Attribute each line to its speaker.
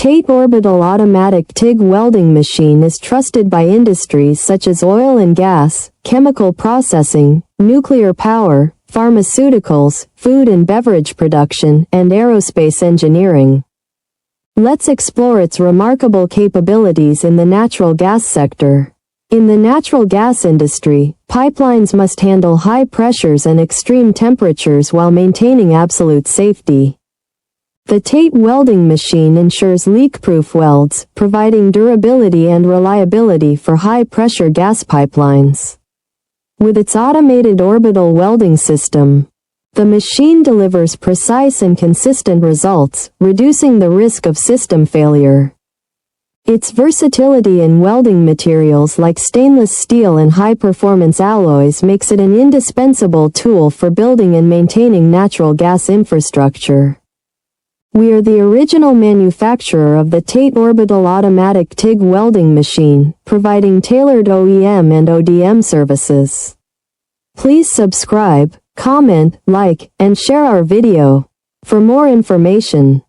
Speaker 1: TATE Orbital Automatic TIG Welding Machine is trusted by industries such as oil and gas, chemical processing, nuclear power, pharmaceuticals, food and beverage production, and aerospace engineering. Let's explore its remarkable capabilities in the natural gas sector. In the natural gas industry, pipelines must handle high pressures and extreme temperatures while maintaining absolute safety. The TATE welding machine ensures leak-proof welds, providing durability and reliability for high-pressure gas pipelines. With its automated orbital welding system, the machine delivers precise and consistent results, reducing the risk of system failure. Its versatility in welding materials like stainless steel and high-performance alloys makes it an indispensable tool for building and maintaining natural gas infrastructure. We are the original manufacturer of the TATE Orbital Automatic TIG Welding Machine, providing tailored OEM and ODM services. Please subscribe, comment, like, and share our video. For more information,